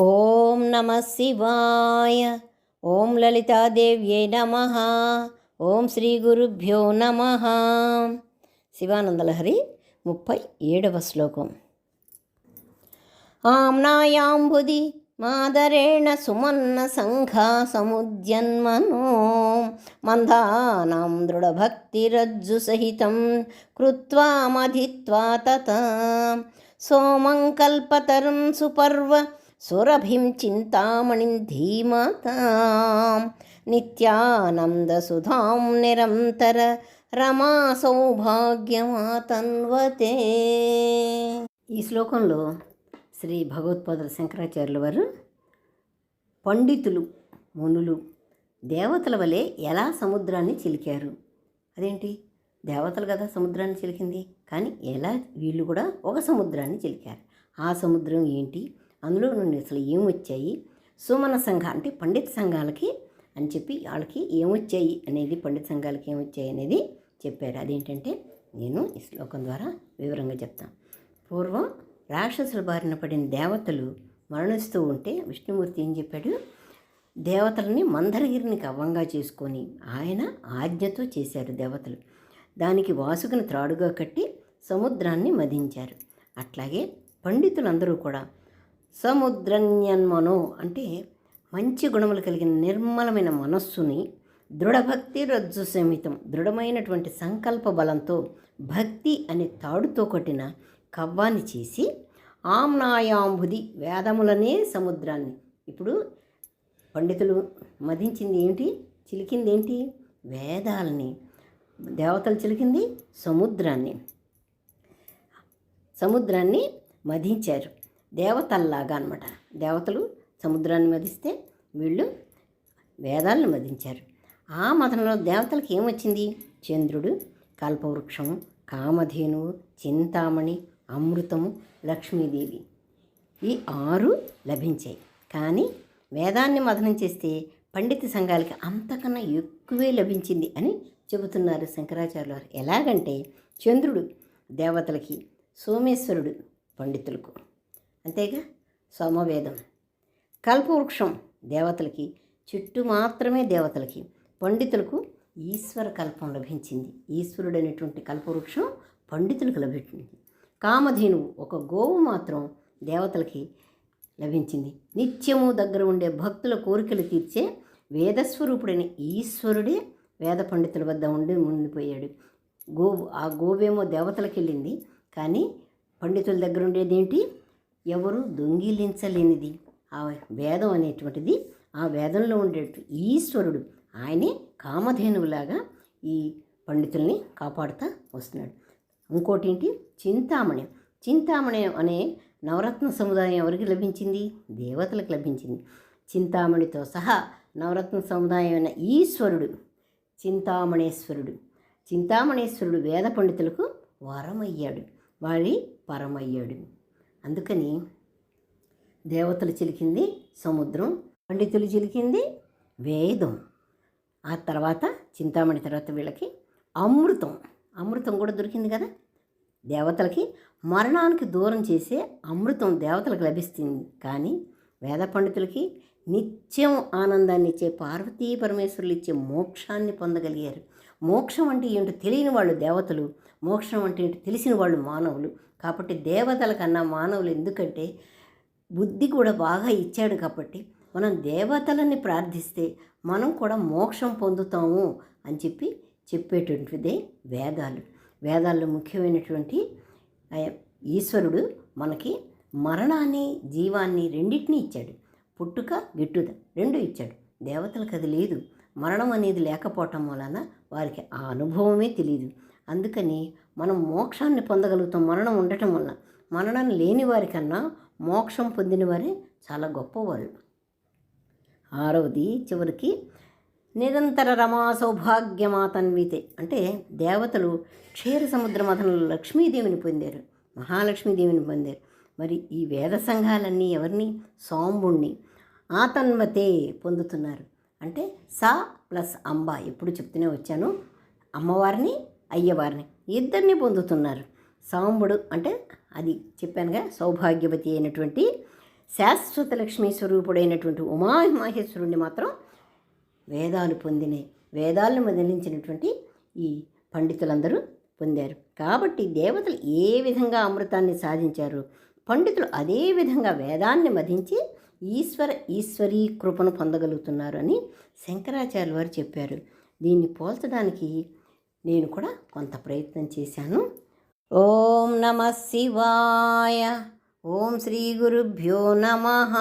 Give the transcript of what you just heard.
ఓం నమః శివాయ. ఓం లలితాదేవ్యై నమః. ఓం శ్రీ గురుభ్యో నమః. శివానందలహరి 37వ శ్లోకం. ఆమ్నాయాంబుది మాదరేణ సుమన్న సంఘా సముద్యన్మనో మందానాం దృఢభక్తిరజ్జు సహితం కృత్వా మధిత్వా తతా సోమం కల్పతరుం సుపర్వ సురభిం చింతామణిం ధీమతాం నిత్యానందసుధాం నిరంతర రమా సౌభాగ్యమాతన్వతే. ఈ శ్లోకంలో శ్రీ భగవత్పాదుల శంకరాచార్యుల వారు పండితులు, మునులు దేవతల వలె ఎలా సముద్రాన్ని చిలికారు. అదేంటి, దేవతలు కదా సముద్రాన్ని చిలికింది, కానీ ఎలా వీళ్ళు కూడా ఒక సముద్రాన్ని చిలికారు. ఆ సముద్రం ఏంటి, అందులో నుండి అసలు ఏమొచ్చాయి, సుమన సంఘ అంటే పండిత సంఘాలకి అని చెప్పి వాళ్ళకి ఏమొచ్చాయి అనేది, పండిత సంఘాలకి ఏమొచ్చాయి అనేది చెప్పారు. అదేంటంటే నేను ఈ శ్లోకం ద్వారా వివరంగా చెప్తాను. పూర్వం రాక్షసుల బారిన పడిన దేవతలు మరణిస్తూ ఉంటే విష్ణుమూర్తి ఏం చెప్పాడు, దేవతలని మందరగిరిని కవ్వంగా చేసుకొని ఆయన ఆజ్ఞతో చేశారు దేవతలు. దానికి వాసుకుని త్రాడుగా కట్టి సముద్రాన్ని మదించారు. అట్లాగే పండితులందరూ కూడా సముద్రన్యన్మనో అంటే మంచి గుణములు కలిగిన నిర్మలమైన మనస్సుని, దృఢభక్తి రజ్జు సమితం దృఢమైనటువంటి సంకల్ప బలంతో భక్తి అనే తాడుతో కొట్టిన కవ్వాన్ని చేసి ఆమ్నాయాంబుది వేదములనే సముద్రాన్ని. ఇప్పుడు పండితులు మదించింది ఏమిటి, చిలికింది ఏంటి, వేదాలని. దేవతలు చిలికింది సముద్రాన్ని మదించారు దేవతల్లాగా అనమాట. దేవతలు సముద్రాన్ని మదిస్తే వీళ్ళు వేదాలను మదించారు. ఆ మతంలో దేవతలకు ఏమొచ్చింది, చంద్రుడు, కల్పవృక్షము, కామధేనువు, చింతామణి, అమృతము, లక్ష్మీదేవి, ఈ 6 లభించాయి. కానీ వేదాన్ని మదనం చేస్తే పండిత సంఘాలకి అంతకన్నా ఎక్కువే లభించింది అని చెబుతున్నారు శంకరాచార్యుల వారు. ఎలాగంటే చంద్రుడు దేవతలకి, సోమేశ్వరుడు పండితులకు, అంతేగా సోమవేదం, కల్పవృక్షం దేవతలకి, చెట్టు మాత్రమే దేవతలకి, పండితులకు ఈశ్వర కల్పం లభించింది. ఈశ్వరుడు అనేటువంటి కల్పవృక్షం పండితులకు లభించింది. కామధేనువు ఒక గోవు మాత్రం దేవతలకి లభించింది. నిత్యము దగ్గర ఉండే భక్తుల కోరికలు తీర్చే వేదస్వరూపుడైన ఈశ్వరుడే వేద పండితుల వద్ద ఉండిపోయాడు. ఆ గోవేమో దేవతలకు వెళ్ళింది, కానీ పండితుల దగ్గర ఉండేది ఏంటి, ఎవరు దొంగిలించలేనిది ఆ వేదం అనేటువంటిది. ఆ వేదంలో ఉండే ఈశ్వరుడు ఆయనే కామధేనువులాగా ఈ పండితుల్ని కాపాడుతూ వస్తున్నాడు. ఇంకోటి ఏంటి, చింతామణి అనే నవరత్న సముదాయం ఎవరికి లభించింది, దేవతలకు లభించింది. చింతామణితో సహా నవరత్న సముదాయం అయిన ఈశ్వరుడు చింతామణేశ్వరుడు వేద పండితులకు వరమయ్యాడు, వారి పరమయ్యాడు. అందుకని దేవతలు చిలికింది సముద్రం, పండితులు చిలికింది వేదం. ఆ తర్వాత చింతామణి తర్వాత వీళ్ళకి అమృతం కూడా దొరికింది కదా. దేవతలకి మరణానికి దూరం చేసే అమృతం దేవతలకు లభిస్తుంది, కానీ వేద పండితులకి నిత్యం ఆనందాన్ని ఇచ్చే పార్వతీ పరమేశ్వరులు ఇచ్చే మోక్షాన్ని పొందగలిగారు. మోక్షం అంటే ఏంటో తెలియని వాళ్ళు దేవతలు, మోక్షం అంటే ఏంటో తెలిసిన వాళ్ళు మానవులు. కాబట్టి దేవతల కన్నా మానవులు, ఎందుకంటే బుద్ధి కూడా బాగా ఇచ్చాడు కాబట్టి మనం దేవతలని ప్రార్థిస్తే మనం కూడా మోక్షం పొందుతాము అని చెప్పేటువంటిదే వేదాల్లో ముఖ్యమైనటువంటి ఈశ్వరుడు మనకి మరణాన్ని, జీవాన్ని రెండింటినీ ఇచ్చాడు. పుట్టుక, గిట్టుద 2 ఇచ్చాడు. దేవతలకు అది లేదు. మరణం అనేది లేకపోవటం వలన వారికి ఆ అనుభవమే తెలియదు. అందుకని మనం మోక్షాన్ని పొందగలుగుతాం మరణం ఉండటం వల్ల. మరణం లేని వారికన్నా మోక్షం పొందిన వారే చాలా గొప్పవాళ్ళు. 6వది చివరికి నిరంతర రమా సౌభాగ్యమాతన్వితే అంటే దేవతలు క్షీర సముద్ర మథనంలో లక్ష్మీదేవిని పొందారు, మహాలక్ష్మీదేవిని పొందారు. మరి ఈ వేద సంఘాలన్నీ ఎవరిని, సాంబుణ్ణి ఆతన్వతే పొందుతున్నారు. అంటే సా ప్లస్ అంబ, ఎప్పుడు చెప్తూనే వచ్చాను, అమ్మవారిని అయ్యవారిని ఇద్దరిని పొందుతున్నారు. సాంబుడు అంటే అది చెప్పానుగా, సౌభాగ్యవతి అయినటువంటి శాశ్వత లక్ష్మీ స్వరూపుడైనటువంటి ఉమామహేశ్వరుణ్ణి మాత్రం వేదాలు పొందినాయి. వేదాలను వదిలించినటువంటి ఈ పండితులందరూ పొందారు. కాబట్టి దేవతలు ఏ విధంగా అమృతాన్ని సాధించారు, పండితులు అదే విధంగా వేదాన్ని మధించి ఈశ్వరీ కృపను పొందగలుగుతున్నారు అని శంకరాచార్యుల వారు చెప్పారు. దీన్ని పోల్చడానికి నేను కూడా కొంత ప్రయత్నం చేశాను. ఓం నమః శివాయ. ఓం శ్రీ గురుభ్యో నమః.